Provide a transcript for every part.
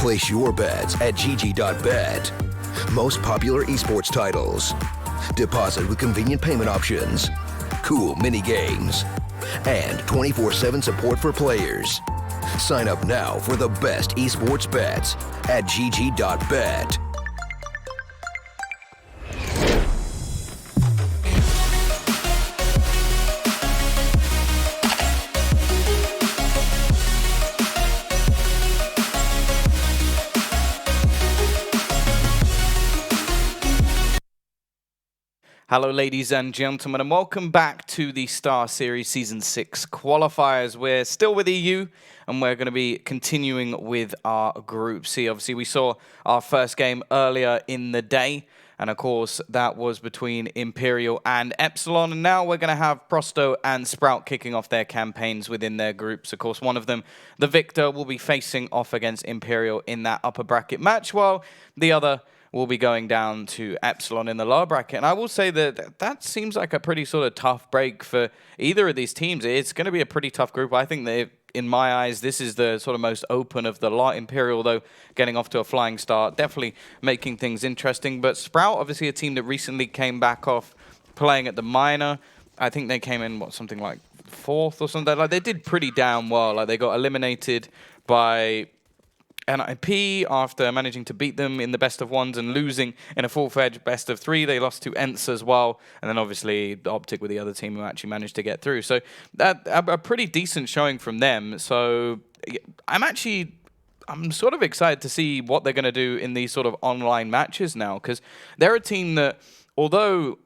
Place your bets at gg.bet. Most popular esports titles. Deposit with convenient payment options. Cool mini games. And 24/7 support for players. Sign up now for the best esports bets at gg.bet. Hello ladies and gentlemen, and welcome back to the StarSeries Season 6 qualifiers. We're still with EU, and we're going to be continuing with our Group C. Obviously, we saw our first game earlier in the day, and of course, that was between Imperial and Epsilon, and now we're going to have Prosto and Sprout kicking off their campaigns within their groups. Of course, one of them, the victor, will be facing off against Imperial in that upper bracket match, while the other will be going down to Epsilon in the lower bracket. And I will say that that seems like a pretty sort of tough break for either of these teams. It's going to be a pretty tough group. I think that, in my eyes, this is the sort of most open of the lot. Imperial, though, getting off to a flying start, definitely making things interesting. But Sprout, obviously a team that recently came back off playing at the minor. I think they came in, something like 4th or something. Like, they did pretty damn well. Like, they got eliminated by NIP after managing to beat them in the best of ones and losing in a full-fledged best of 3. They lost to ENTS as well, and then obviously the Optic with the other team who actually managed to get through. So that a pretty decent showing from them. So I'm sort of excited to see what they're going to do in these sort of online matches now, because they're a team that, although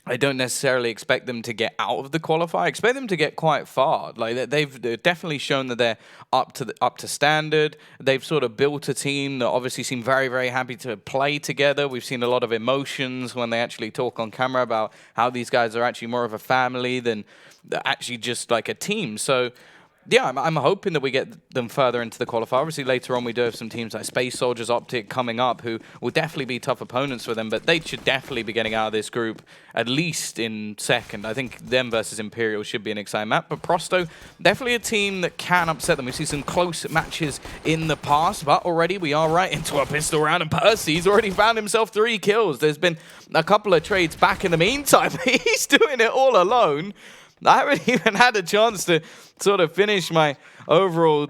I don't necessarily expect them to get out of the qualifier. I expect them to get quite far. Like, they've definitely shown that they're up to standard. They've sort of built a team that obviously seem very, very happy to play together. We've seen a lot of emotions when they actually talk on camera about how these guys are actually more of a family than actually just like a team. So yeah, I'm hoping that we get them further into the qualifier. Obviously, later on, we do have some teams like Space Soldiers, Optic coming up, who will definitely be tough opponents for them, but they should definitely be getting out of this group, at least in second. I think them versus Imperial should be an exciting map, but Prosto, definitely a team that can upset them. We've seen some close matches in the past, but already we are right into a pistol round, and Percy's already found himself 3 kills. There's been a couple of trades back in the meantime. He's doing it all alone. I haven't even had a chance to sort of finish my overall,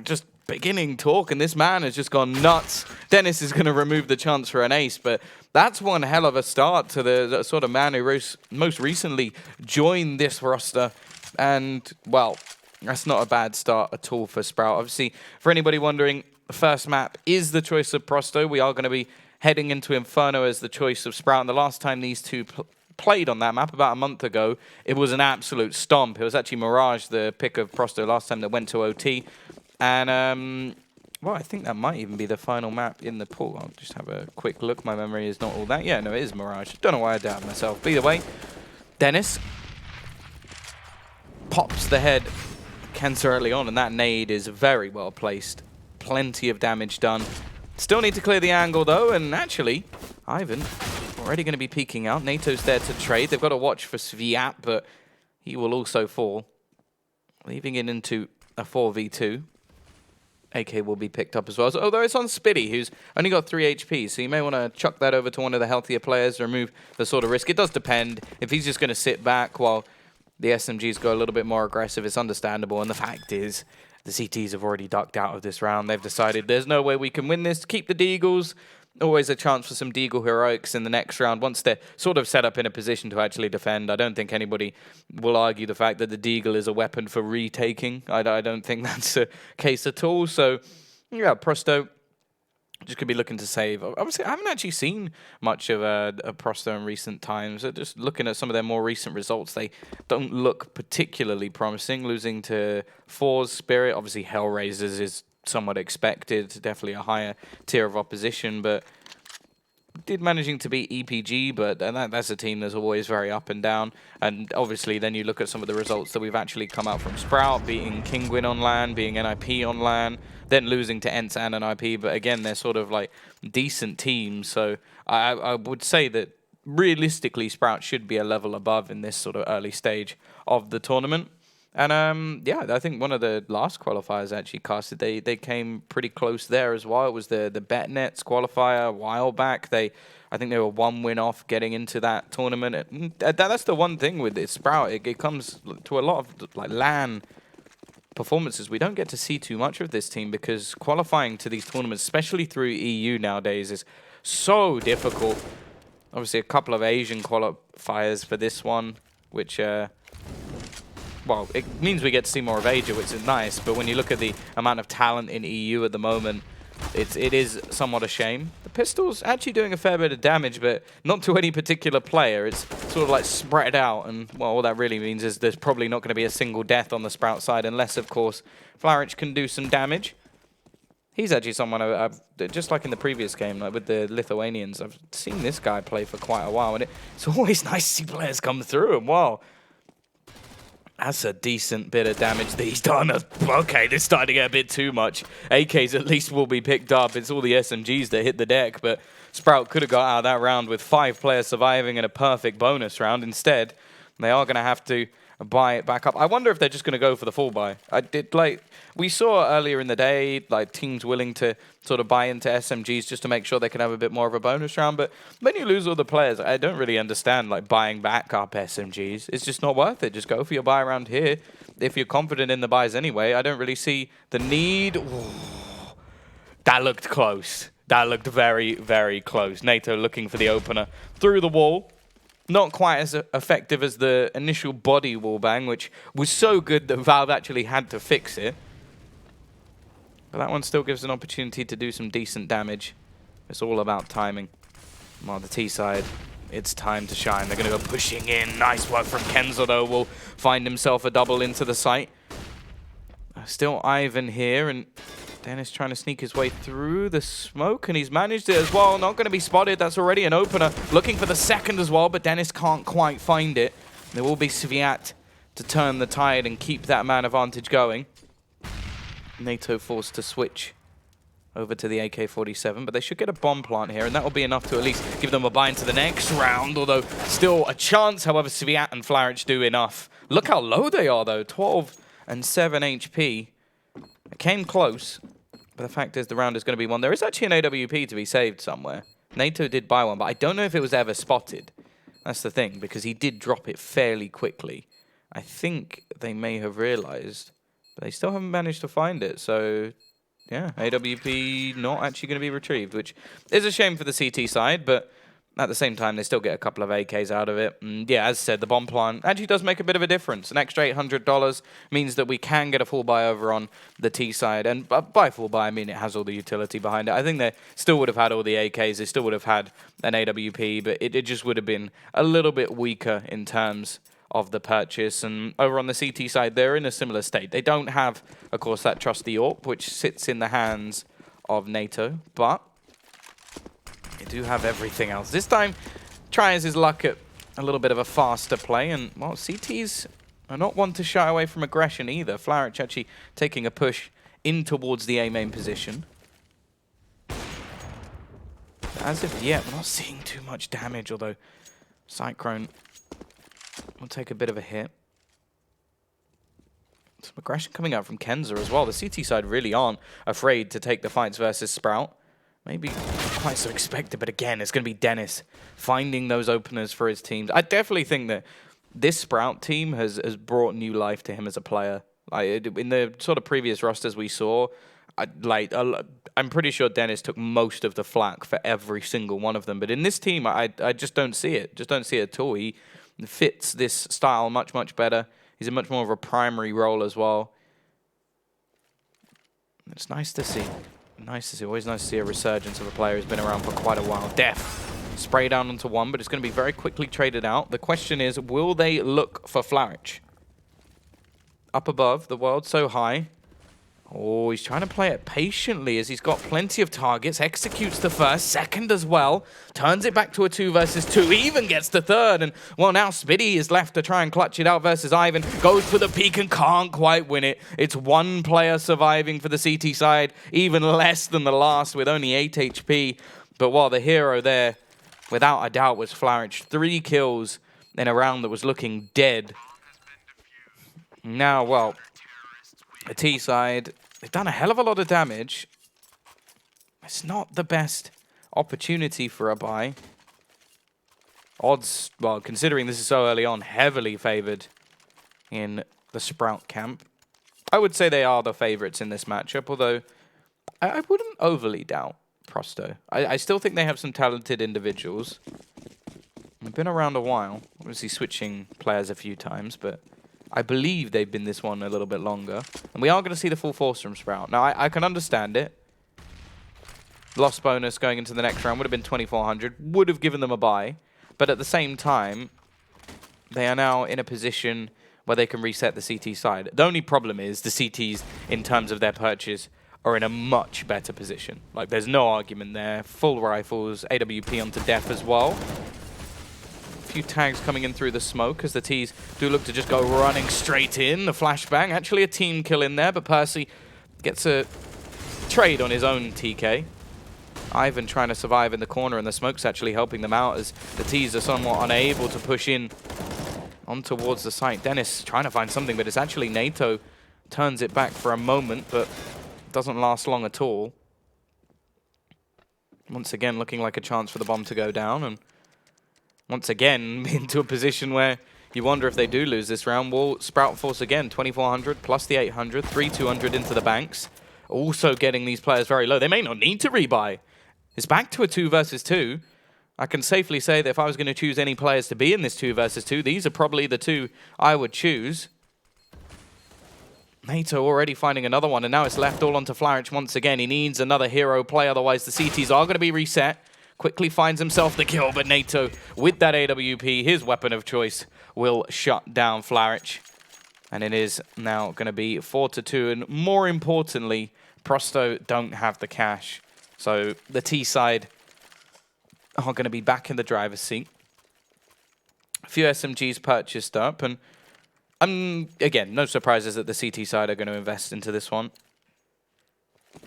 just beginning talk, and this man has just gone nuts. Dennis is going to remove the chance for an ace, but that's one hell of a start to the sort of man who most recently joined this roster. And, well, that's not a bad start at all for Sprout. Obviously, for anybody wondering, the first map is the choice of Prosto. We are going to be heading into Inferno as the choice of Sprout, and the last time these two played on that map about a month ago, it was an absolute stomp. It was actually Mirage, the pick of Prosto last time, that went to OT. And, well, I think that might even be the final map in the pool. I'll just have a quick look. My memory is not all that. Yeah, no, it is Mirage. Don't know why I doubted myself. But either way, Dennis pops the head Cancer early on, and that nade is very well placed. Plenty of damage done. Still need to clear the angle, though, and actually, Ivan already going to be peeking out. NATO's there to trade. They've got to watch for Sviat, but he will also fall, leaving it into a 4v2. AK will be picked up as well. So, although it's on Spitty, who's only got 3 HP, so you may want to chuck that over to one of the healthier players, remove the sort of risk. It does depend. If he's just going to sit back while the SMGs go a little bit more aggressive, it's understandable. And the fact is, the CTs have already ducked out of this round. They've decided there's no way we can win this. Keep the Deagles. Always a chance for some Deagle heroics in the next round once they're sort of set up in a position to actually defend. I don't think anybody will argue the fact that the Deagle is a weapon for retaking. I don't think that's a case at all. So, yeah, Prosto just could be looking to save. Obviously, I haven't actually seen much of a Prosto in recent times. Just looking at some of their more recent results, they don't look particularly promising. Losing to For's Spirit, obviously Hellraisers is somewhat expected, definitely a higher tier of opposition, but did managing to beat EPG, but that's a team that's always very up and down. And obviously then you look at some of the results that we've actually come out from Sprout, beating Kinguin on LAN, beating NIP on LAN, then losing to ENTS and NIP, but again, they're sort of like decent teams. So I would say that realistically Sprout should be a level above in this sort of early stage of the tournament. And yeah, I think one of the last qualifiers actually casted, they came pretty close there as well. It was the BetNets qualifier a while back. I think they were 1 win off getting into that tournament. That's the one thing with this Sprout. It comes to a lot of like LAN performances. We don't get to see too much of this team because qualifying to these tournaments, especially through EU nowadays, is so difficult. Obviously, a couple of Asian qualifiers for this one, which, well, it means we get to see more of Asia, which is nice. But when you look at the amount of talent in EU at the moment, it is somewhat a shame. The pistol's actually doing a fair bit of damage, but not to any particular player. It's sort of like spread out, and well, all that really means is there's probably not going to be a single death on the Sprout side, unless, of course, Flaric can do some damage. He's actually someone I've just like in the previous game, like with the Lithuanians, I've seen this guy play for quite a while, and it's always nice to see players come through, and wow, that's a decent bit of damage that he's done. Okay, this is starting to get a bit too much. AKs at least will be picked up. It's all the SMGs that hit the deck, but Sprout could have got out of that round with 5 players surviving and a perfect bonus round. Instead, they are going to have to buy it back up. I wonder if they're just going to go for the full buy. We saw earlier in the day, like, teams willing to sort of buy into SMGs just to make sure they can have a bit more of a bonus round. But when you lose all the players, I don't really understand, like, buying back up SMGs. It's just not worth it. Just go for your buy around here. If you're confident in the buys anyway, I don't really see the need. Ooh, that looked close. That looked very, very close. NATO looking for the opener through the wall. Not quite as effective as the initial body wallbang, which was so good that Valve actually had to fix it. But that one still gives an opportunity to do some decent damage. It's all about timing. While the T side, it's time to shine. They're going to go pushing in. Nice work from Kenzo, though. Will find himself a double into the site. Still Ivan here, and Dennis trying to sneak his way through the smoke, and he's managed it as well. Not going to be spotted. That's already an opener. Looking for the second as well, but Dennis can't quite find it. There will be Sviat to turn the tide and keep that man advantage going. NATO forced to switch over to the AK-47, but they should get a bomb plant here, and that will be enough to at least give them a buy into the next round, although still a chance. However, Sviat and Flaric do enough. Look how low they are, though. 12 and 7 HP. It came close, but the fact is the round is going to be won. There is actually an AWP to be saved somewhere. NATO did buy one, but I don't know if it was ever spotted. That's the thing, because he did drop it fairly quickly. I think they may have realized, but they still haven't managed to find it. So, yeah, AWP not actually going to be retrieved, which is a shame for the CT side, but at the same time, they still get a couple of AKs out of it. And yeah, as said, the bomb plant actually does make a bit of a difference. An extra $800 means that we can get a full buy over on the T side. And by full buy, I mean it has all the utility behind it. I think they still would have had all the AKs. They still would have had an AWP, but it just would have been a little bit weaker in terms of the purchase. And over on the CT side, they're in a similar state. They don't have, of course, that trusty AWP, which sits in the hands of NATO, but they do have everything else. This time, tries his luck at a little bit of a faster play, and, well, CTs are not one to shy away from aggression either. Flaric actually taking a push in towards the A main position. As of yet, we're not seeing too much damage, although Cyclone will take a bit of a hit. Some aggression coming out from Kenza as well. The CT side really aren't afraid to take the fights versus Sprout. Maybe not quite so expected, but again, it's going to be Dennis finding those openers for his teams. I definitely think that this Sprout team has brought new life to him as a player. Like, in the sort of previous rosters we saw, I'm pretty sure Dennis took most of the flack for every single one of them. But in this team, I just don't see it. Just don't see it at all. He fits this style much, much better. He's in much more of a primary role as well. It's nice to see. Nice to see. Always nice to see a resurgence of a player who's been around for quite a while. Def. Spray down onto one, but it's going to be very quickly traded out. The question is, will they look for Flaric? Up above, the world so high. Oh, he's trying to play it patiently as he's got plenty of targets. Executes the first, second as well. Turns it back to a 2 versus 2. Even gets the third. And, well, now Spiddy is left to try and clutch it out versus Ivan. Goes for the peak and can't quite win it. It's one player surviving for the CT side. Even less than the last with only 8 HP. But, while the hero there, without a doubt, was Flaric. 3 kills in a round that was looking dead. Now, well, the T side, they've done a hell of a lot of damage. It's not the best opportunity for a buy. Odds, well, considering this is so early on, heavily favored in the Sprout camp. I would say they are the favorites in this matchup, although I wouldn't overly doubt Prosto. I still think they have some talented individuals. They've been around a while, obviously switching players a few times, but I believe they've been this one a little bit longer. And we are going to see the full force from Sprout. Now, I can understand it. Loss bonus going into the next round would have been 2,400, would have given them a bye. But at the same time, they are now in a position where they can reset the CT side. The only problem is the CTs, in terms of their purchase, are in a much better position. Like, there's no argument there. Full rifles, AWP onto death as well. A few tags coming in through the smoke as the Ts do look to just go running straight in. The flashbang, actually a team kill in there, but Percy gets a trade on his own TK. Ivan trying to survive in the corner, and the smoke's actually helping them out as the Ts are somewhat unable to push in on towards the site. Dennis trying to find something, but it's actually NATO turns it back for a moment, but doesn't last long at all. Once again, looking like a chance for the bomb to go down, and once again into a position where you wonder if they do lose this round. Will Sprout force again, 2,400 plus the 800, 3,200 into the banks. Also getting these players very low. They may not need to rebuy. It's back to a 2 versus 2. I can safely say that if I was going to choose any players to be in this 2 versus 2, these are probably the 2 I would choose. NATO already finding another one, and now it's left all onto Flaric once again. He needs another hero play, otherwise the CTs are going to be reset. Quickly finds himself the kill, but NATO, with that AWP, his weapon of choice, will shut down Flaric. And it is now going to be 4-2, and more importantly, Prosto don't have the cash. So the T side are going to be back in the driver's seat. A few SMGs purchased up, and again, no surprises that the CT side are going to invest into this one.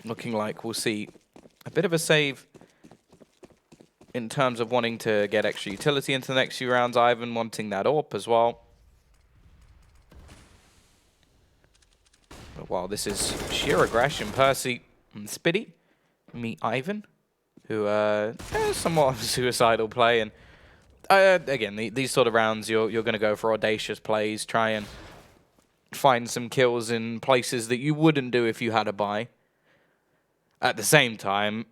Looking like we'll see a bit of a save in terms of wanting to get extra utility into the next few rounds. Ivan wanting that AWP as well. But while this is sheer aggression, Percy and Spitty meet Ivan, who is somewhat of a suicidal play. And again, these sort of rounds, you're going to go for audacious plays, try and find some kills in places that you wouldn't do if you had a buy. At the same time,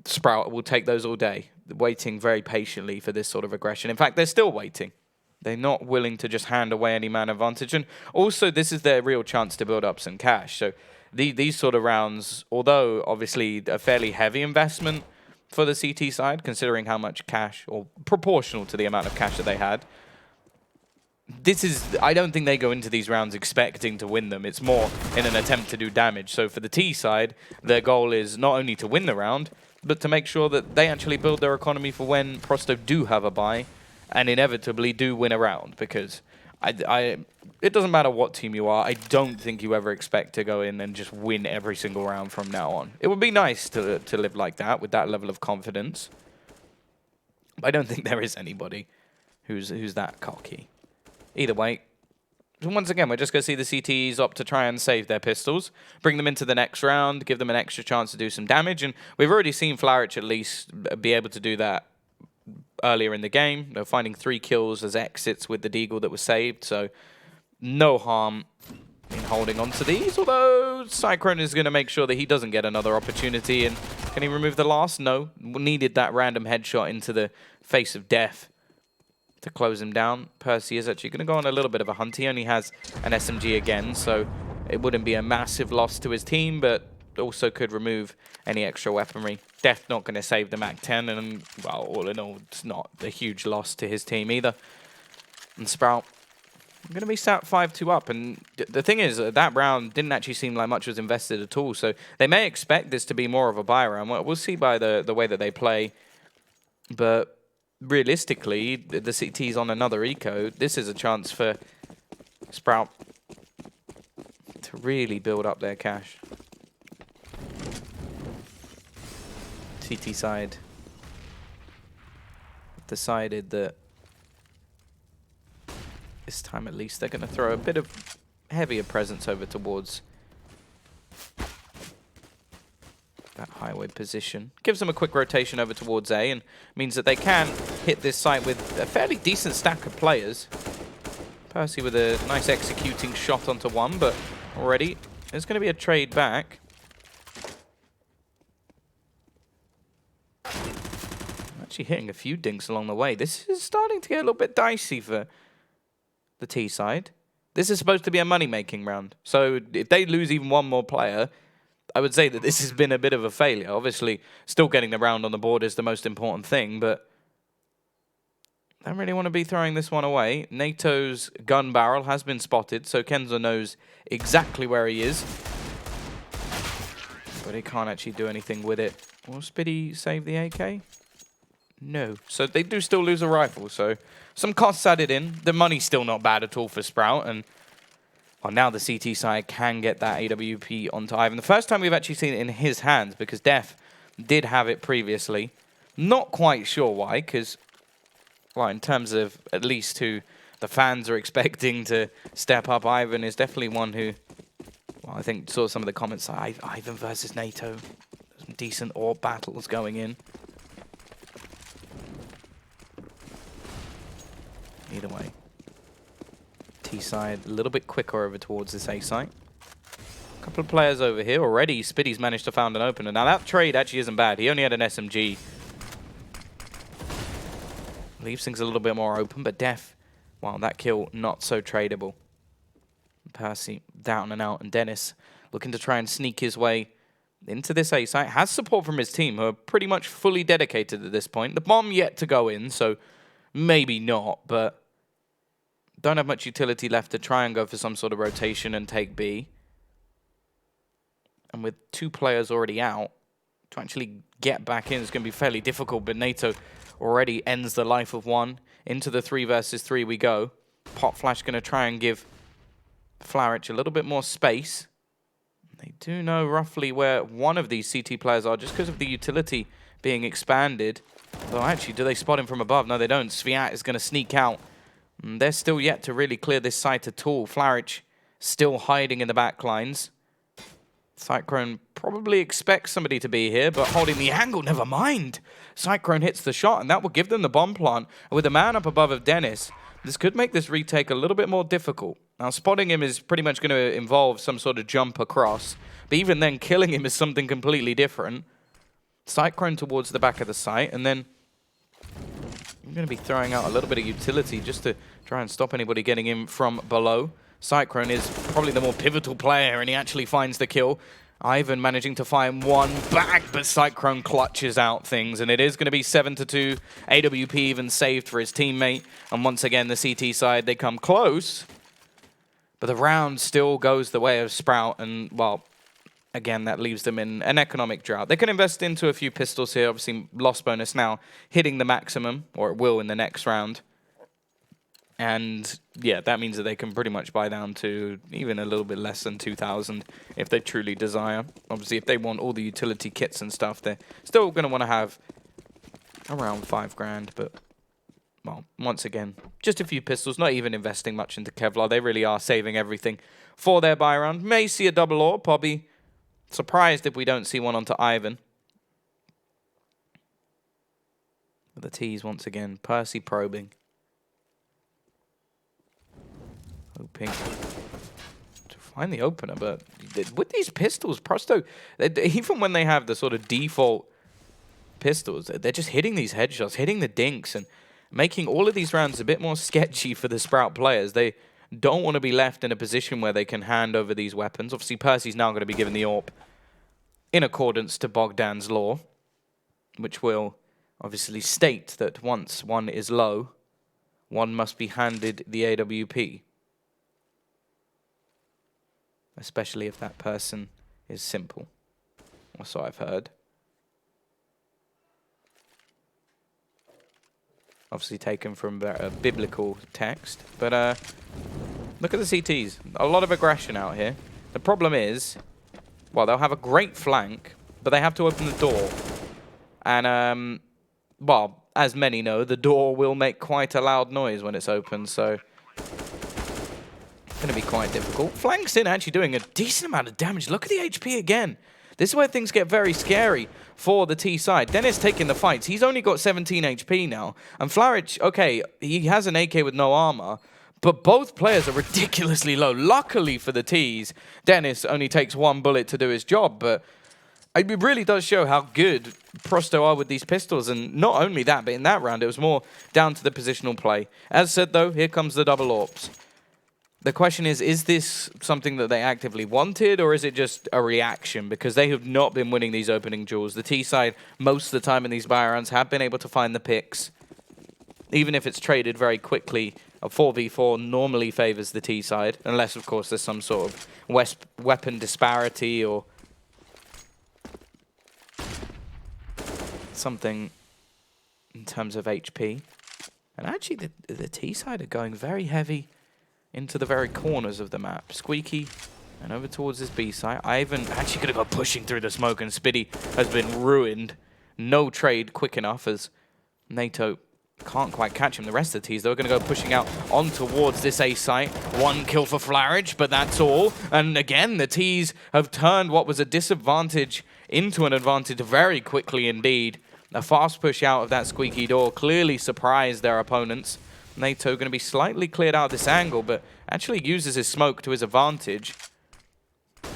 Sprout will take those all day, waiting very patiently for this sort of aggression. In fact, they're still waiting. They're not willing to just hand away any man advantage. And also, this is their real chance to build up some cash. So these sort of rounds, although obviously a fairly heavy investment for the CT side, considering how much cash, or proportional to the amount of cash that they had, I don't think they go into these rounds expecting to win them. It's more in an attempt to do damage. So for the T side, their goal is not only to win the round, but to make sure that they actually build their economy for when Prosto do have a buy and inevitably do win a round. Because it doesn't matter what team you are, I don't think you ever expect to go in and just win every single round from now on. It would be nice to live like that, with that level of confidence. I don't think there is anybody who's that cocky. Either way, once again, we're just going to see the CTs opt to try and save their pistols, bring them into the next round, give them an extra chance to do some damage, and we've already seen Flaric at least be able to do that earlier in the game. They're finding 3 kills as exits with the deagle that was saved, so no harm in holding on to these, although Cyclone is going to make sure that he doesn't get another opportunity. And can he remove the last? No. Needed that random headshot into the face of death to close him down. Percy is actually going to go on a little bit of a hunt. He only has an SMG again, so it wouldn't be a massive loss to his team, but also could remove any extra weaponry. Death not going to save the MAC-10, and, well, all in all, it's not a huge loss to his team either. And Sprout going to be sat 5-2 up, and the thing is, that round didn't actually seem like much was invested at all, so they may expect this to be more of a buy round. We'll see by the way that they play, but realistically, the CT's on another eco. This is a chance for Sprout to really build up their cash. CT side decided that This time at least they're going to throw a bit of heavier presence over towards that highway position. Gives them a quick rotation over towards A and means that they can hit this site with a fairly decent stack of players. Percy with a nice executing shot onto one, but already there's going to be a trade back. Actually hitting a few dinks along the way. This is starting to get a little bit dicey for the T side. This is supposed to be a money-making round. So if they lose even one more player, I would say that this has been a bit of a failure. Obviously, still getting the round on the board is the most important thing, but I don't really want to be throwing this one away. NATO's gun barrel has been spotted, so Kenzo knows exactly where he is. But he can't actually do anything with it. Will Spitty save the AK? No. So they do still lose a rifle, so some costs added in. The money's still not bad at all for Sprout, and well, now the CT side can get that AWP onto Ivan. The first time we've actually seen it in his hands, because Def did have it previously. Not quite sure why, because, well, in terms of at least who the fans are expecting to step up, Ivan is definitely one who, well, I think saw some of the comments, Ivan versus NATO. Some decent AWP battles going in. Either way. T side a little bit quicker over towards this A site. A couple of players over here already. Spitty's managed to find an opener. Now that trade actually isn't bad. He only had an SMG. Leaves things a little bit more open, but Def, well, that kill not so tradable. Percy down and out, and Dennis looking to try and sneak his way into this A site. Has support from his team, who are pretty much fully dedicated at this point. The bomb yet to go in, so maybe not, but don't have much utility left to try and go for some sort of rotation and take B. And with two players already out, to actually get back in is going to be fairly difficult, but NATO already ends the life of one. Into the 3 versus 3 we go. Pop Flash going to try and give Flowich a little bit more space. They do know roughly where one of these CT players are just because of the utility being expanded. Though actually, do they spot him from above? No, they don't. Sviat is going to sneak out. They're still yet to really clear this site at all. Flowich still hiding in the back lines. Cyclone probably expects somebody to be here, but holding the angle, never mind. Cyclone hits the shot, and that will give them the bomb plant. And with the man up above of Dennis, this could make this retake a little bit more difficult. Now, spotting him is pretty much going to involve some sort of jump across, but even then, killing him is something completely different. Cyclone towards the back of the site, and then I'm going to be throwing out a little bit of utility just to try and stop anybody getting in from below. Cyclone is probably the more pivotal player, and he actually finds the kill. Ivan managing to find one back, but Cyclone clutches out things, and it is going to be 7-2. AWP even saved for his teammate, and once again, the CT side, they come close, but the round still goes the way of Sprout, and, well, again, that leaves them in an economic drought. They can invest into a few pistols here. Obviously, loss bonus now hitting the maximum, or it will in the next round. And, yeah, that means that they can pretty much buy down to even a little bit less than 2,000 if they truly desire. Obviously, if they want all the utility kits and stuff, they're still going to want to have around 5 grand. But, well, once again, just a few pistols, not even investing much into Kevlar. They really are saving everything for their buy round. May see a double AWP, probably. Surprised if we don't see one onto Ivan. But the T's once again. Percy probing. Hoping to find the opener, but with these pistols, Prosto, even when they have the sort of default pistols, they're just hitting these headshots, hitting the dinks, and making all of these rounds a bit more sketchy for the Sprout players. They don't want to be left in a position where they can hand over these weapons. Obviously, Percy's now going to be given the AWP in accordance to Bogdan's law, which will obviously state that once one is low, one must be handed the AWP. Especially if that person is simple. Or so I've heard. Obviously taken from a biblical text. But look at the CTs. A lot of aggression out here. The problem is, well, they'll have a great flank, but they have to open the door. And, well, as many know, the door will make quite a loud noise when it's open. So Going to be quite difficult. Flanks in, actually doing a decent amount of damage. Look at the HP again. This is where things get very scary for the T side. Dennis taking the fights. He's only got 17 HP now. And Flaric, okay, he has an AK with no armor, but both players are ridiculously low. Luckily for the Ts, Dennis only takes one bullet to do his job, but it really does show how good Prosto are with these pistols. And not only that, but in that round, it was more down to the positional play. As said, though, here comes the double AWPs. The question is this something that they actively wanted, or is it just a reaction? Because they have not been winning these opening duels. The T side, most of the time in these bio rounds, have been able to find the picks. Even if it's traded very quickly, a 4v4 normally favors the T side, unless, of course, there's some sort of weapon disparity or something in terms of HP. And actually, the T side are going very heavy into the very corners of the map. Squeaky and over towards this B site. Ivan actually could have got pushing through the smoke, and Spiddy has been ruined. No trade quick enough as NATO can't quite catch him. The rest of the Ts, though, are going to go pushing out on towards this A site. One kill for Flaric, but that's all. And again, the Ts have turned what was a disadvantage into an advantage very quickly indeed. A fast push out of that squeaky door clearly surprised their opponents. NATO going to be slightly cleared out of this angle, but actually uses his smoke to his advantage.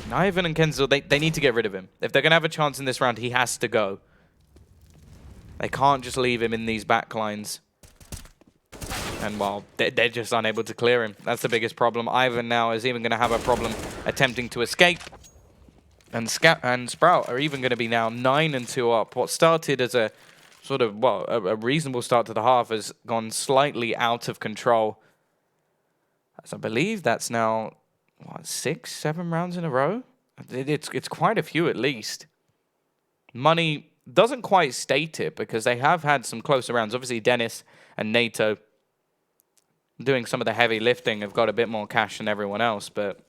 Ivan and Kenzel, they need to get rid of him. If they're going to have a chance in this round, he has to go. They can't just leave him in these backlines. And, well, they're just unable to clear him. That's the biggest problem. Ivan now is even going to have a problem attempting to escape. And Sprout are even going to be now 9-2 up. What started as a sort of, well, a reasonable start to the half has gone slightly out of control. As I believe that's now, what, 6, 7 rounds in a row? It's quite a few at least. Money doesn't quite state it because they have had some closer rounds. Obviously, Dennis and NATO doing some of the heavy lifting have got a bit more cash than everyone else, but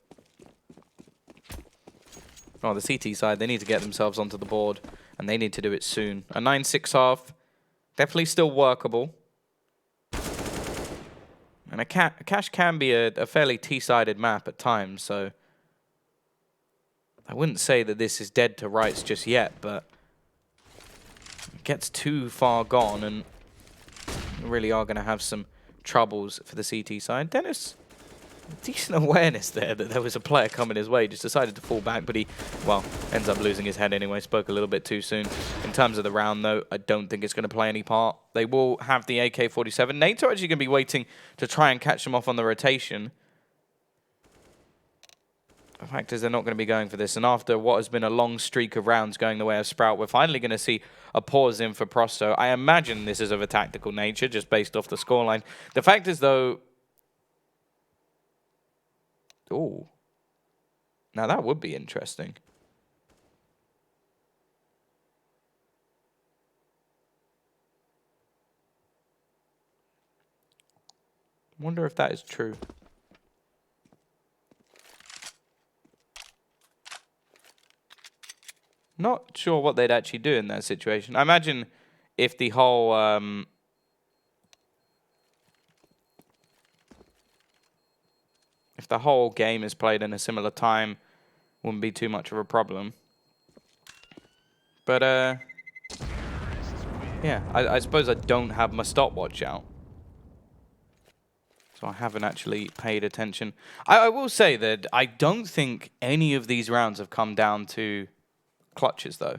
the CT side, they need to get themselves onto the board, and they need to do it soon. A 9-6 half, definitely still workable. And a cash can be a fairly T-sided map at times, so I wouldn't say that this is dead to rights just yet, but it gets too far gone, and we really are going to have some troubles for the CT side. Dennis, decent awareness there that there was a player coming his way. Just decided to fall back, but he, well, ends up losing his head anyway. Spoke a little bit too soon. In terms of the round, though, I don't think it's going to play any part. They will have the AK-47. NATO actually going to be waiting to try and catch them off on the rotation. The fact is they're not going to be going for this. And after what has been a long streak of rounds going the way of Sprout, we're finally going to see a pause in for Prosto. I imagine this is of a tactical nature, just based off the scoreline. The fact is, though, oh, now that would be interesting. Wonder if that is true. Not sure what they'd actually do in that situation. I imagine if the whole if the whole game is played in a similar time, wouldn't be too much of a problem. But yeah, I suppose I don't have my stopwatch out, so I haven't actually paid attention. I will say that I don't think any of these rounds have come down to clutches, though.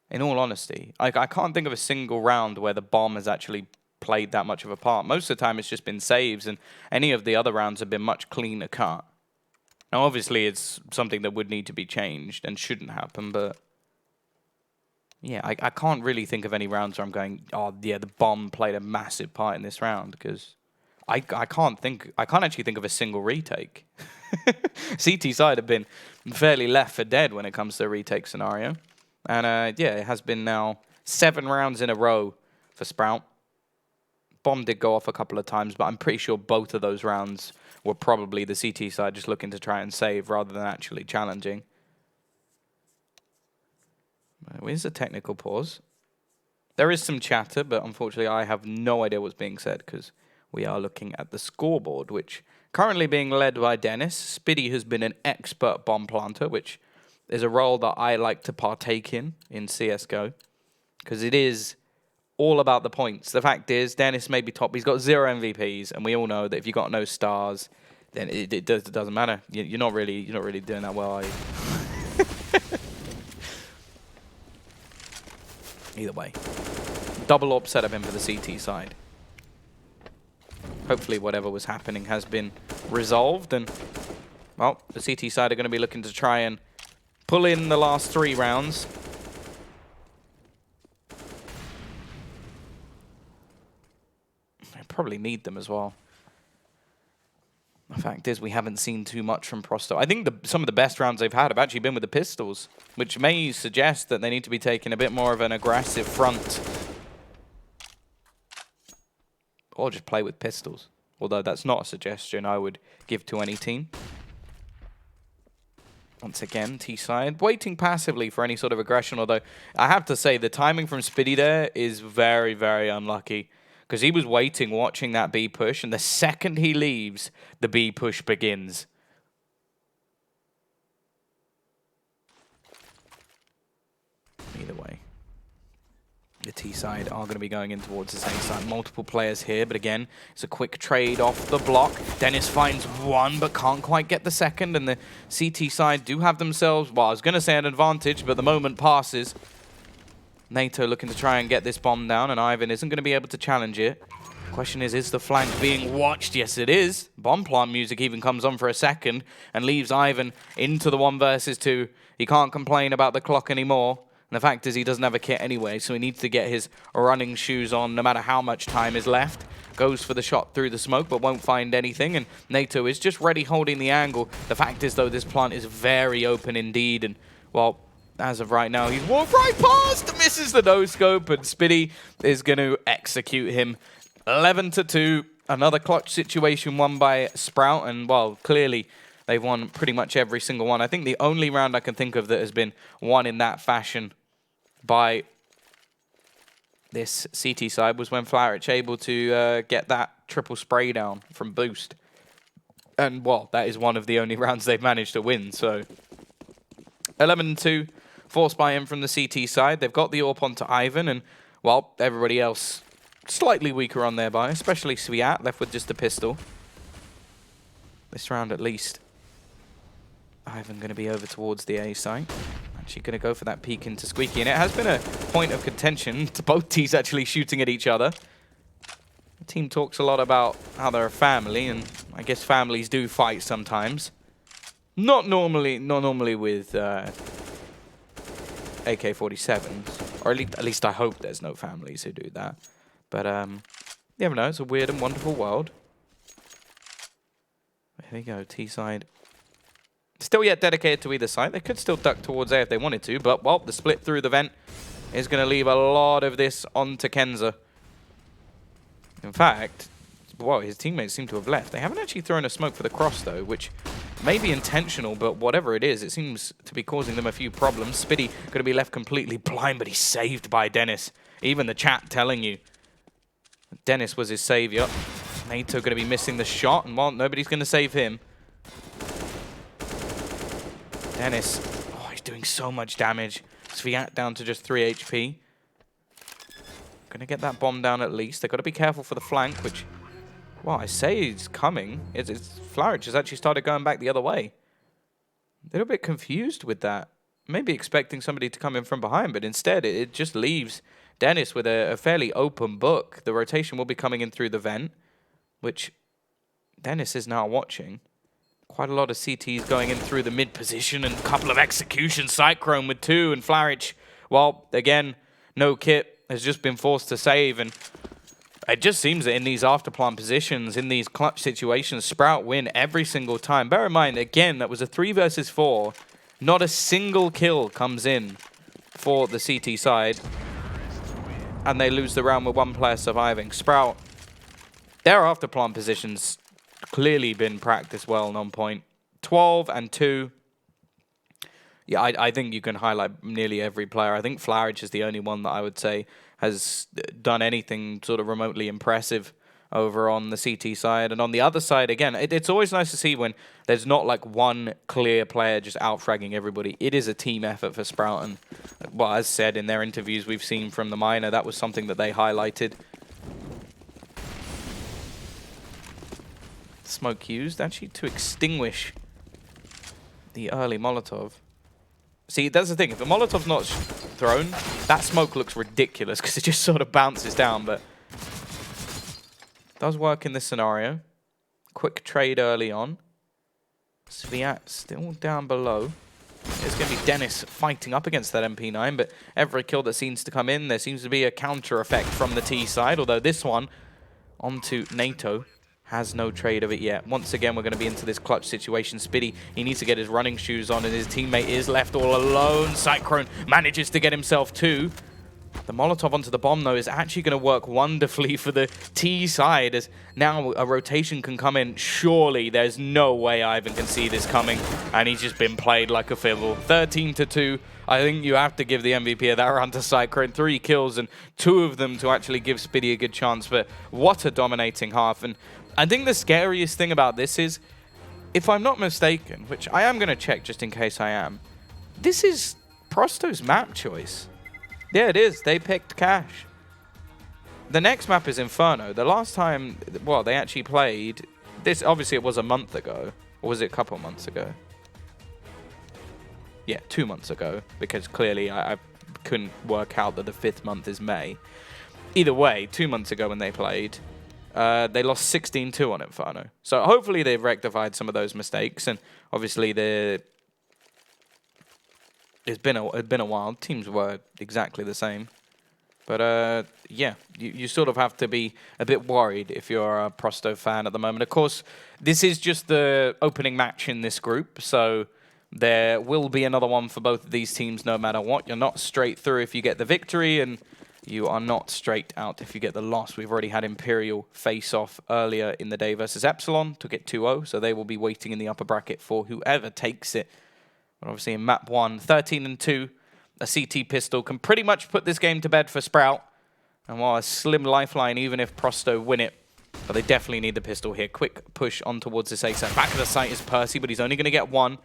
In all honesty, I can't think of a single round where the bomb has actually played that much of a part. Most of the time, it's just been saves, and any of the other rounds have been much cleaner cut. Now, obviously, it's something that would need to be changed and shouldn't happen, but yeah, I can't really think of any rounds where I'm going, oh, yeah, the bomb played a massive part in this round, because I can't actually think of a single retake. CT side have been fairly left for dead when it comes to a retake scenario. And yeah, it has been now 7 rounds in a row for Sprout. Bomb did go off a couple of times, but I'm pretty sure both of those rounds were probably the CT side just looking to try and save rather than actually challenging. Where's the technical pause? There is some chatter, but unfortunately I have no idea what's being said because we are looking at the scoreboard, which currently being led by Dennis. Spiddy has been an expert bomb planter, which is a role that I like to partake in CSGO, because it is all about the points. The fact is, Dennis may be top. He's got 0 MVPs, and we all know that if you've got no stars, then it doesn't matter. You're not really doing that well, are you? Either way, double AWP setup in for the CT side. Hopefully whatever was happening has been resolved, and, well, the CT side are going to be looking to try and pull in the last 3 rounds. They probably need them as well. The fact is, we haven't seen too much from Prosto. I think some of the best rounds they've had have actually been with the pistols, which may suggest that they need to be taking a bit more of an aggressive front. Or just play with pistols. Although that's not a suggestion I would give to any team. Once again, T-side waiting passively for any sort of aggression. Although I have to say the timing from Spiddy there is very, very unlucky. Because he was waiting, watching that B push. And the second he leaves, the B push begins. Either way. The T side are going to be going in towards the same side. Multiple players here, but again, it's a quick trade off the block. Dennis finds one, but can't quite get the second. And the CT side do have themselves, well, I was going to say an advantage, but the moment passes. NATO looking to try and get this bomb down, and Ivan isn't going to be able to challenge it. Question is the flank being watched? Yes, it is. Bomb plant music even comes on for a second and leaves Ivan into the 1 versus 2. He can't complain about the clock anymore. And the fact is he doesn't have a kit anyway, so he needs to get his running shoes on no matter how much time is left. Goes for the shot through the smoke, but won't find anything. And NATO is just ready holding the angle. The fact is, though, this plant is very open indeed. And, well, as of right now, he's walked right past, misses the no-scope, and Spiddy is going to execute him. 11-2, another clutch situation won by Sprout, and, well, clearly they've won pretty much every single one. I think the only round I can think of that has been won in that fashion by this CT side was when Flowrich able to get that triple spray down from Boost. And, well, that is one of the only rounds they've managed to win, so 11-2. Forced by him from the CT side. They've got the AWP onto Ivan, and, well, everybody else slightly weaker on their buy, especially Sviat, left with just a pistol. This round, at least, Ivan going to be over towards the A site. Actually going to go for that peek into Squeaky, and it has been a point of contention to both teams actually shooting at each other. The team talks a lot about how they're a family, and I guess families do fight sometimes. Not normally with AK-47s, or at least I hope there's no families who do that. But you never know, it's a weird and wonderful world. There we go, T-side. Still yet dedicated to either side. They could still duck towards A if they wanted to, but, well, the split through the vent is going to leave a lot of this onto Kenza. In fact, well, his teammates seem to have left. They haven't actually thrown a smoke for the cross, though, which may be intentional, but whatever it is, it seems to be causing them a few problems. Spiddy going to be left completely blind, but he's saved by Dennis. Even the chat telling you Dennis was his savior. NATO going to be missing the shot, and, well, nobody's going to save him. Dennis, oh, he's doing so much damage. Sviat down to just 3 HP. Going to get that bomb down at least. They've got to be careful for the flank, which, well, I say he's coming. Flowrich has actually started going back the other way. A little bit confused with that. Maybe expecting somebody to come in from behind, but instead it just leaves Dennis with a fairly open book. The rotation will be coming in through the vent, which Dennis is now watching. Quite a lot of CTs going in through the mid position, and a couple of executions. Cyclone with 2, and Flowrich, well, again, no kit, has just been forced to save, and it just seems that in these afterplant positions, in these clutch situations, Sprout win every single time. Bear in mind, again, that was a 3 versus 4. Not a single kill comes in for the CT side, and they lose the round with 1 player surviving. Sprout, their afterplant positions clearly been practiced well and on point. 12-2. Yeah, I think you can highlight nearly every player. I think Flowrich is the only one that I would say has done anything sort of remotely impressive over on the CT side. And on the other side, again, it's always nice to see when there's not like one clear player just out-fragging everybody. It is a team effort for Sprout. And, well, as said in their interviews we've seen from the Miner, that was something that they highlighted. Smoke used, actually, to extinguish the early Molotov. See, that's the thing. If the Molotov's not thrown, that smoke looks ridiculous because it just sort of bounces down, but does work in this scenario. Quick trade early on. Sviat still down below. It's going to be Dennis fighting up against that MP9, but every kill that seems to come in, there seems to be a counter effect from the T side, although this one onto NATO. Has no trade of it yet. Once again, we're going to be into this clutch situation. Spitty, he needs to get his running shoes on, and his teammate is left all alone. Cyclone manages to get himself too. The Molotov onto the bomb, though, is actually going to work wonderfully for the T side, as now a rotation can come in. Surely, there's no way Ivan can see this coming, and he's just been played like a fiddle. 13-2. I think you have to give the MVP of that round to Cyclone. 3 kills, and 2 of them to actually give Spitty a good chance. But what a dominating half. And I think the scariest thing about this is, if I'm not mistaken, which I am going to check just in case I am, this is Prosto's map choice. Yeah, it is. They picked Cash. The next map is Inferno. The last time, well, they actually played, this obviously it was a month ago. Or was it a couple months ago? Yeah, 2 months ago, because clearly I couldn't work out that the 5th month is May. Either way, 2 months ago when they played, they lost 16-2 on Inferno. So hopefully they've rectified some of those mistakes. And obviously it's been a while. Teams were exactly the same. But yeah, you sort of have to be a bit worried if you're a Prosto fan at the moment. Of course, this is just the opening match in this group. So there will be another one for both of these teams no matter what. You're not straight through if you get the victory, and you are not straight out if you get the loss. We've already had Imperial face off earlier in the day versus Epsilon. Took it 2-0, so they will be waiting in the upper bracket for whoever takes it. But obviously in map 1, 13-2, a CT pistol can pretty much put this game to bed for Sprout. And while a slim lifeline, even if Prosto win it, but they definitely need the pistol here. Quick push on towards this A side. Back of the site is Percy, but he's only going to get 1.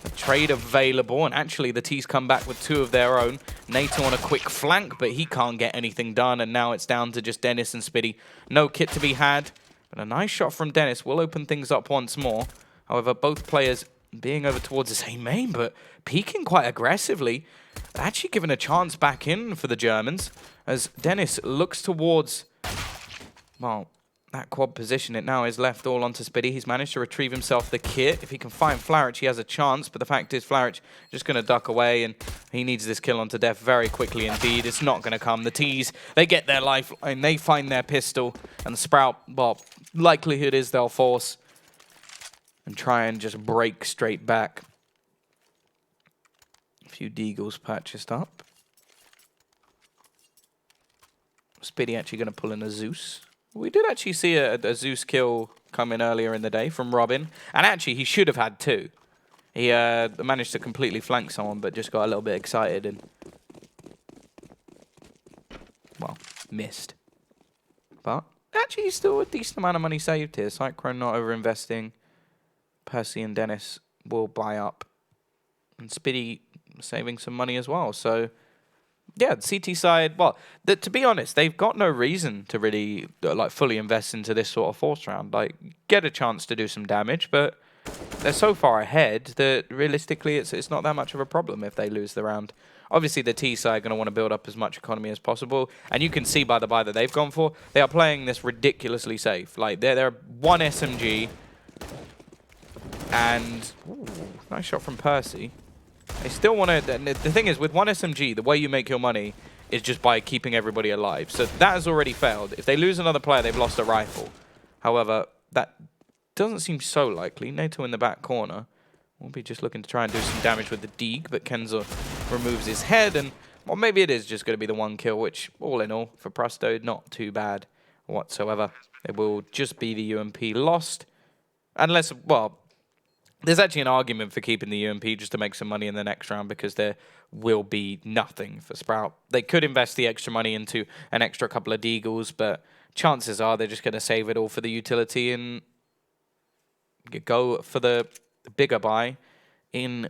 The trade available, and actually the T's come back with 2 of their own. NATO on a quick flank, but he can't get anything done, and now it's down to just Dennis and Spitty. No kit to be had, but a nice shot from Dennis will open things up once more. However, both players being over towards the same aim, but peeking quite aggressively. Actually given a chance back in for the Germans, as Dennis looks towards, well, that quad position. It now is left all onto Spitty. He's managed to retrieve himself the kit. If he can find Flarich, he has a chance, but the fact is Flarich just going to duck away, and he needs this kill onto death very quickly indeed. It's not going to come. The T's, they get their lifeline, they find their pistol, and the Sprout, well, likelihood is they'll force and try and just break straight back. A few Deagles purchased up. Spitty actually going to pull in a Zeus. We did actually see a Zeus kill come in earlier in the day from Robin. And actually, he should have had 2. He managed to completely flank someone, but just got a little bit excited and, well, missed. But actually, still a decent amount of money saved here. Cyclone not over-investing. Percy and Dennis will buy up. And Spitty saving some money as well. So yeah, the CT side, well, to be honest, they've got no reason to really like fully invest into this sort of force round. Like, get a chance to do some damage, but they're so far ahead that realistically it's not that much of a problem if they lose the round. Obviously, the T side are going to want to build up as much economy as possible, and you can see by the buy that they've gone for, they are playing this ridiculously safe. Like, they're 1 SMG, and ooh, nice shot from Percy. They still want to... The thing is, with 1 SMG, the way you make your money is just by keeping everybody alive. So that has already failed. If they lose another player, they've lost a rifle. However, that doesn't seem so likely. NATO in the back corner will be just looking to try and do some damage with the Deeg, but Kenzo removes his head, and well, maybe it is just going to be the 1 kill, which, all in all, for Prosto, not too bad whatsoever. It will just be the UMP lost. Unless, well... There's actually an argument for keeping the UMP just to make some money in the next round because there will be nothing for Sprout. They could invest the extra money into an extra couple of Deagles, but chances are they're just going to save it all for the utility and go for the bigger buy in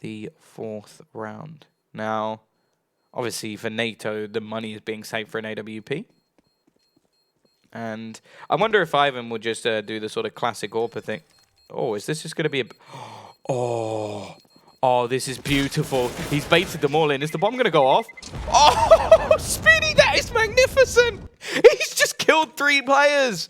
the 4th round. Now, obviously for NATO, the money is being saved for an AWP. And I wonder if Ivan will just do the sort of classic AWP thing. Oh, is this just going to be a... Oh, this is beautiful. He's baited them all in. Is the bomb going to go off? Oh, Speedy, that is magnificent. He's just killed 3 players.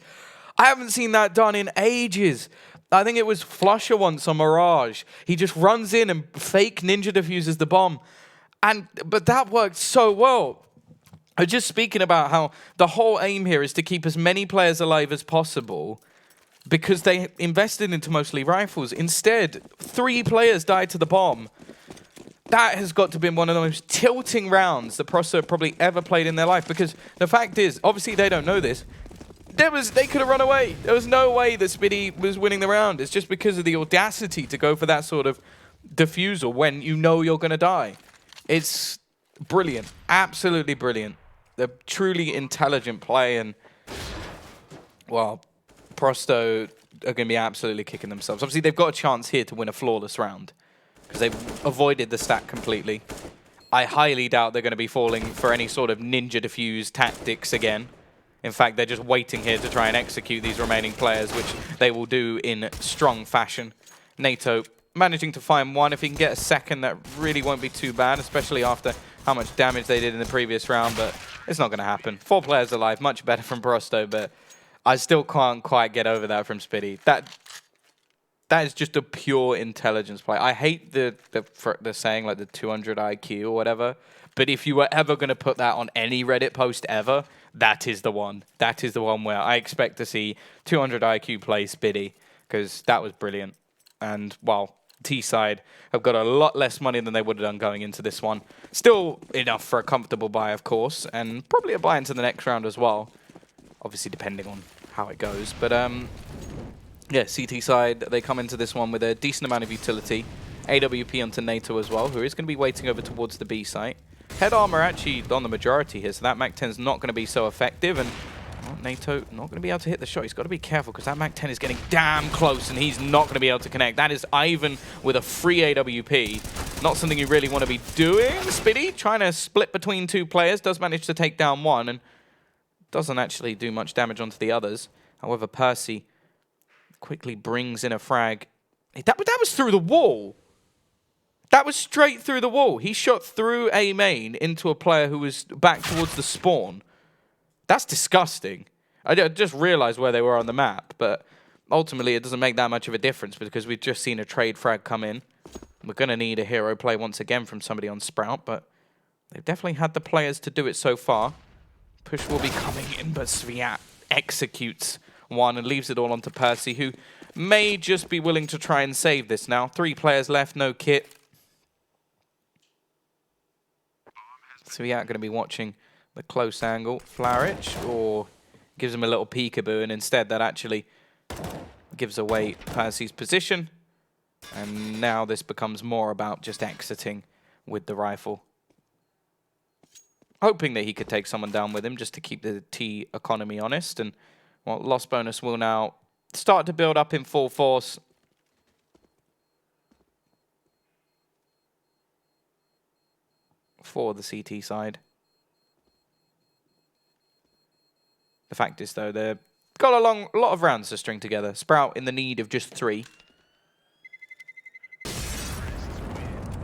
I haven't seen that done in ages. I think it was Flusher once on Mirage. He just runs in and fake ninja diffuses the bomb. But that worked so well. I was just speaking about how the whole aim here is to keep as many players alive as possible because they invested into mostly rifles. Instead, 3 players died to the bomb. That has got to be one of the most tilting rounds that Prosto have probably ever played in their life, because the fact is, obviously they don't know this, they could have run away. There was no way that Spitty was winning the round. It's just because of the audacity to go for that sort of defusal when you know you're going to die. It's brilliant. Absolutely brilliant. They're truly intelligent play, and, well, Prosto are going to be absolutely kicking themselves. Obviously, they've got a chance here to win a flawless round because they've avoided the stack completely. I highly doubt they're going to be falling for any sort of ninja diffuse tactics again. In fact, they're just waiting here to try and execute these remaining players, which they will do in strong fashion. NATO managing to find one. If he can get a second, that really won't be too bad, especially after how much damage they did in the previous round, but it's not going to happen. 4 players alive, much better from Prosto, but I still can't quite get over that from Spitty. That is just a pure intelligence play. I hate the saying like the 200 IQ or whatever, but if you were ever going to put that on any Reddit post ever, that is the one. That is the one where I expect to see 200 IQ play Spitty, because that was brilliant. And, well, T-side have got a lot less money than they would have done going into this one. Still enough for a comfortable buy, of course, and probably a buy into the next round as well. Obviously, depending on how it goes. But, yeah, CT side, they come into this one with a decent amount of utility. AWP onto NATO as well, who is going to be waiting over towards the B site. Head armor actually on the majority here, so that MAC-10 is not going to be so effective. And well, NATO not going to be able to hit the shot. He's got to be careful because that MAC-10 is getting damn close and he's not going to be able to connect. That is Ivan with a free AWP. Not something you really want to be doing. Spitty trying to split between 2 players. Does manage to take down one and doesn't actually do much damage onto the others. However, Percy quickly brings in a frag. That was through the wall. That was straight through the wall. He shot through A main into a player who was back towards the spawn. That's disgusting. I just realized where they were on the map, but ultimately it doesn't make that much of a difference because we've just seen a trade frag come in. We're going to need a hero play once again from somebody on Sprout, but they've definitely had the players to do it so far. Push will be coming in, but Sviat executes one and leaves it all onto Percy, who may just be willing to try and save this now. 3 players left, no kit. Sviat going to be watching the close angle. Flourish, or gives him a little peekaboo, and instead that actually gives away Percy's position. And now this becomes more about just exiting with the rifle. Hoping that he could take someone down with him just to keep the T economy honest. And, well, loss bonus will now start to build up in full force. For the CT side. The fact is, though, they've got a lot of rounds to string together. Sprout in the need of just 3.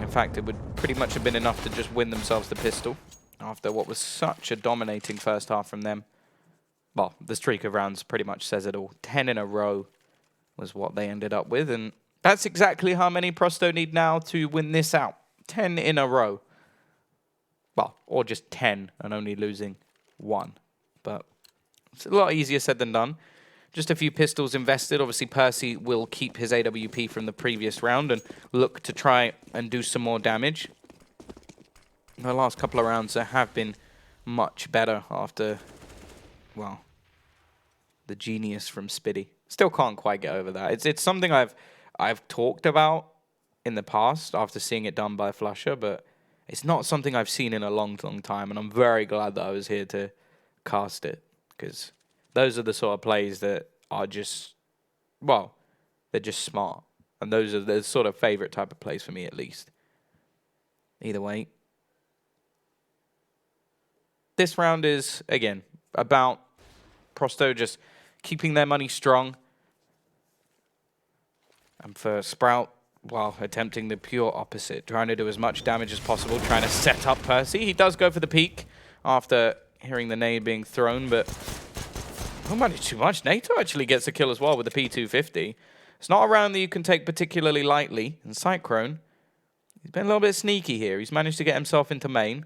In fact, it would pretty much have been enough to just win themselves the pistol after what was such a dominating first half from them. Well, the streak of rounds pretty much says it all. 10 in a row was what they ended up with, and that's exactly how many Prosto need now to win this out. 10 in a row. Well, or just 10 and only losing 1. But it's a lot easier said than done. Just a few pistols invested. Obviously, Percy will keep his AWP from the previous round and look to try and do some more damage. The last couple of rounds have been much better after, well, the genius from Spitty. Still can't quite get over that. It's something I've I've talked about in the past after seeing it done by Flusher, but it's not something I've seen in a long, long time, and I'm very glad that I was here to cast it, because those are the sort of plays that are just, well, they're just smart, and those are the sort of favorite type of plays for me, at least. Either way, this round is, again, about Prosto just keeping their money strong, and for Sprout, well, attempting the pure opposite, trying to do as much damage as possible, trying to set up Percy. He does go for the peek after hearing the nade being thrown, but oh man, it's too much. NATO actually gets a kill as well with the P250. It's not a round that you can take particularly lightly, and Cyclone, he's been a little bit sneaky here. He's managed to get himself into main.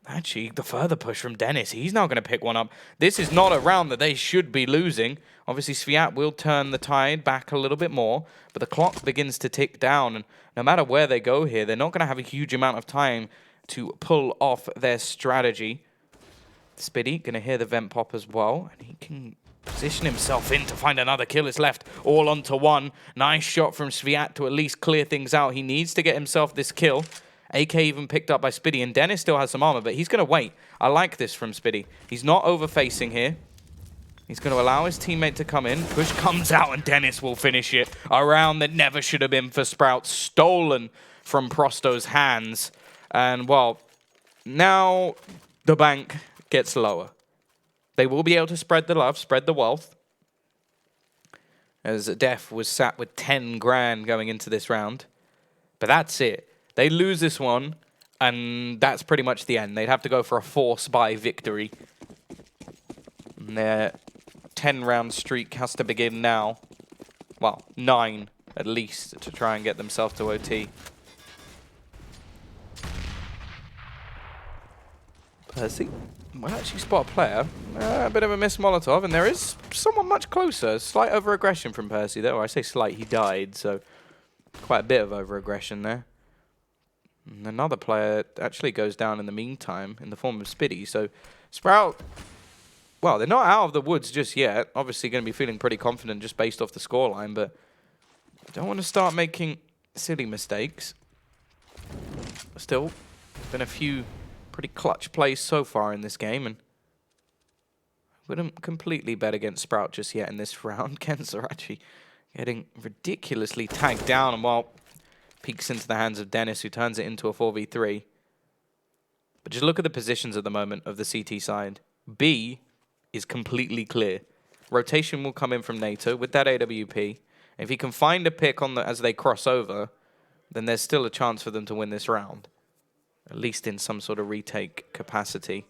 Actually, the further push from Dennis, he's now going to pick one up. This is not a round that they should be losing. Obviously, Sviat will turn the tide back a little bit more, but the clock begins to tick down, and no matter where they go here, they're not going to have a huge amount of time to pull off their strategy. Spiddy going to hear the vent pop as well, and he can position himself in to find another kill. It's left all onto one. Nice shot from Sviat to at least clear things out. He needs to get himself this kill. AK even picked up by Spiddy, and Dennis still has some armor, but he's going to wait. I like this from Spiddy. He's not over-facing here. He's going to allow his teammate to come in. Push comes out, and Dennis will finish it. A round that never should have been for Sprout. Stolen from Prosto's hands. And, well, now the bank gets lower. They will be able to spread the love, spread the wealth. As Def was sat with 10 grand going into this round. But that's it. They lose this one, and that's pretty much the end. They'd have to go for a force buy victory. And their 10-round streak has to begin now. Well, 9 at least to try and get themselves to OT. Percy might actually spot a player. A bit of a miss Molotov, and there is someone much closer. Slight over-aggression from Percy there. Or I say slight, he died, so quite a bit of over-aggression there. And another player actually goes down in the meantime in the form of Spiddy. So Sprout, well, they're not out of the woods just yet. Obviously going to be feeling pretty confident just based off the scoreline, but don't want to start making silly mistakes. Still, been a few pretty clutch plays so far in this game, and wouldn't completely bet against Sprout just yet in this round. Kenza actually getting ridiculously tagged down, and while peeks into the hands of Dennis, who turns it into a 4v3. But just look at the positions at the moment of the CT side. B is completely clear. Rotation will come in from NATO with that AWP. If he can find a pick on as they cross over, then there's still a chance for them to win this round. At least in some sort of retake capacity.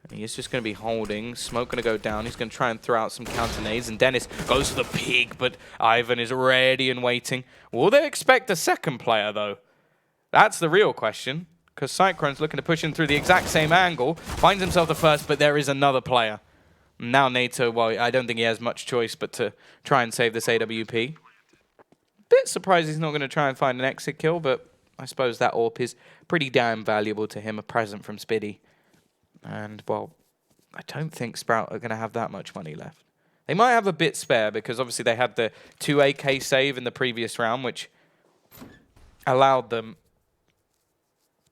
And he is just going to be holding. Smoke going to go down. He's going to try and throw out some counter nades. And Dennis goes for the peek, but Ivan is ready and waiting. Will they expect a second player, though? That's the real question. Because Cyclone's looking to push in through the exact same angle. Finds himself the first, but there is another player. Now NATO, well, I don't think he has much choice but to try and save this AWP. Bit surprised he's not going to try and find an exit kill, but I suppose that AWP is pretty damn valuable to him, a present from Spiddy. And, well, I don't think Sprout are going to have that much money left. They might have a bit spare because obviously they had the 2 AK save in the previous round, which allowed them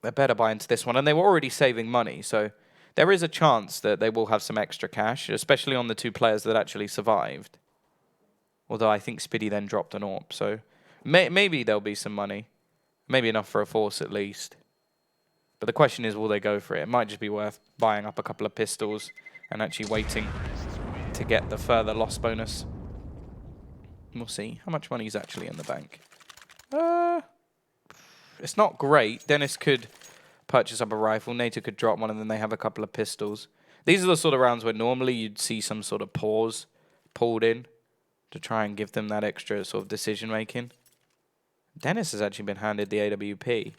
a better buy into this one. And they were already saving money, so there is a chance that they will have some extra cash, especially on the 2 players that actually survived. Although I think Spiddy then dropped an AWP, so maybe there'll be some money. Maybe enough for a force at least. But the question is, will they go for it? It might just be worth buying up a couple of pistols and actually waiting to get the further loss bonus. We'll see how much money is actually in the bank. It's not great. Dennis could purchase up a rifle. NATO could drop one, and then they have a couple of pistols. These are the sort of rounds where normally you'd see some sort of pause pulled in to try and give them that extra sort of decision-making. Dennis has actually been handed the AWP.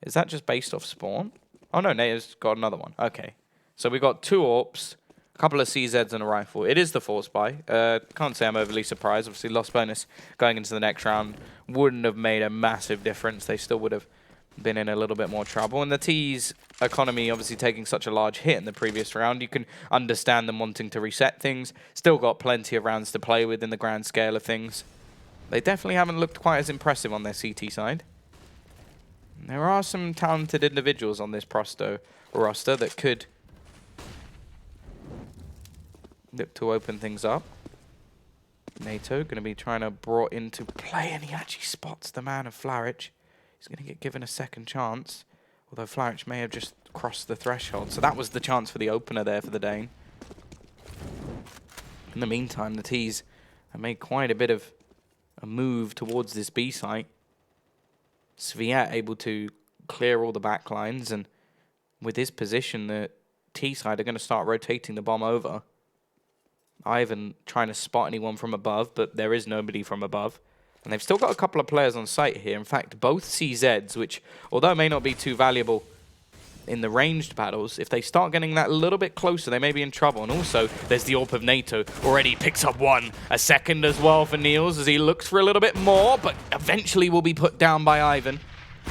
Is that just based off spawn? Oh no, NATO's got another one. Okay. So we got 2 AWPs, a couple of CZs and a rifle. It is the force buy. Can't say I'm overly surprised. Obviously, loss bonus going into the next round wouldn't have made a massive difference. They still would have been in a little bit more trouble. And the T's economy obviously taking such a large hit in the previous round, you can understand them wanting to reset things. Still got plenty of rounds to play with in the grand scale of things. They definitely haven't looked quite as impressive on their CT side. There are some talented individuals on this Prosto roster that could look to open things up. NATO going to be trying to brought into play, and he actually spots the man of Flaric. He's going to get given a second chance, although Flaric may have just crossed the threshold. So that was the chance for the opener there for the Dane. In the meantime, the T's have made quite a bit of a move towards this B site. Sviat able to clear all the backlines, and with his position, the T side are going to start rotating the bomb over. Ivan trying to spot anyone from above, but there is nobody from above. And they've still got a couple of players on site here. In fact, both CZs, which, although may not be too valuable in the ranged battles, if they start getting that a little bit closer, they may be in trouble. And also, there's the AWP of NATO. Already picks up one. A second as well for Niels as he looks for a little bit more, but eventually will be put down by Ivan.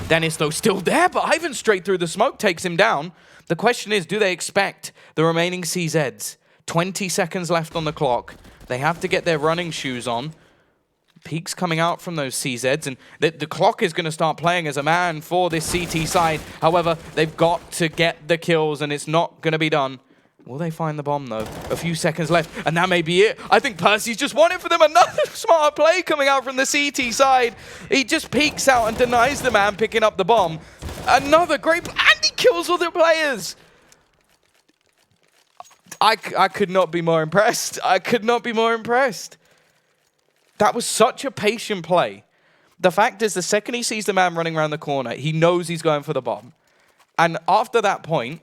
Dennis, though, still there, but Ivan straight through the smoke takes him down. The question is, do they expect the remaining CZs? 20 seconds left on the clock. They have to get their running shoes on. Peaks coming out from those CZs, and the clock is going to start playing as a man for this CT side. However, they've got to get the kills, and it's not going to be done. Will they find the bomb, though? A few seconds left, and that may be it. I think Percy's just won it for them. Another smart play coming out from the CT side. He just peeks out and denies the man picking up the bomb. Another great... And he kills all the players! I could not be more impressed. I could not be more impressed. That was such a patient play. The fact is, the second he sees the man running around the corner, he knows he's going for the bomb. And after that point,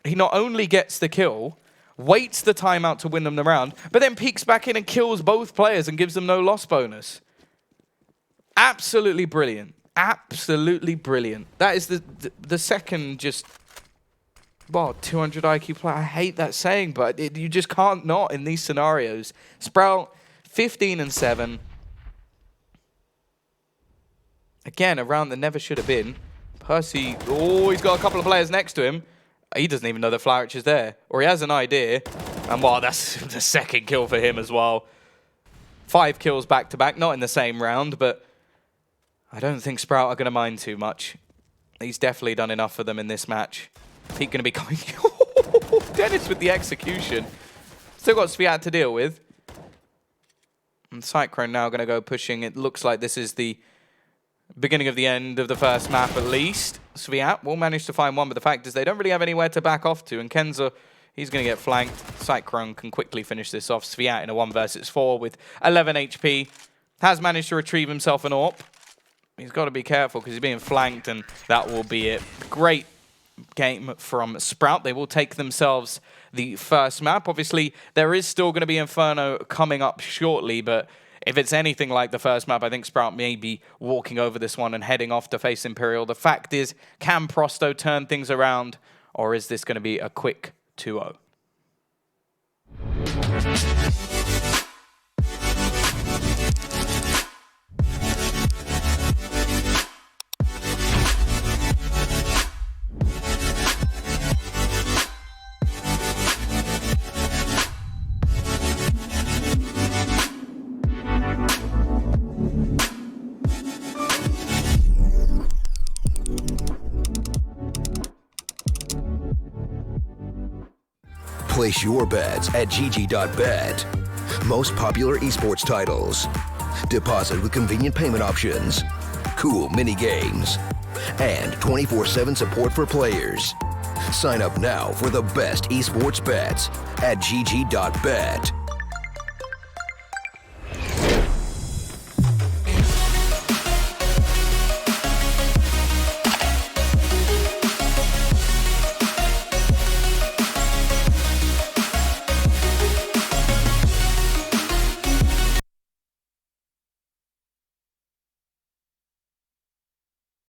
he not only gets the kill, waits the timeout to win them the round, but then peeks back in and kills both players and gives them no loss bonus. Absolutely brilliant. Absolutely brilliant. That is the second just... Well, 200 IQ player. I hate that saying, but you just can't not in these scenarios. Sprout, 15 and 7. Again, a round that never should have been. Percy, oh, he's got a couple of players next to him. He doesn't even know that Flaric is there. Or he has an idea. And, well, that's the second kill for him as well. 5 kills back-to-back, not in the same round, but I don't think Sprout are going to mind too much. He's definitely done enough for them in this match. Peak going to be coming. Dennis with the execution. Still got Sviat to deal with. And Cyclone now going to go pushing. It looks like this is the beginning of the end of the first map at least. Sviat will manage to find one, but the fact is they don't really have anywhere to back off to. And Kenza, he's going to get flanked. Cyclone can quickly finish this off. Sviat in a 1 versus 4 with 11 HP. Has managed to retrieve himself an AWP. He's got to be careful because he's being flanked, and that will be it. Great game from Sprout. They will take themselves the first map. Obviously, there is still going to be Inferno coming up shortly, but if it's anything like the first map, I think Sprout may be walking over this one and heading off to face Imperial. The fact is, can Prosto turn things around, or is this going to be a quick 2-0? Place your bets at gg.bet. Most popular esports titles. Deposit with convenient payment options. Cool mini games. And 24/7 support for players. Sign up now for the best esports bets at gg.bet.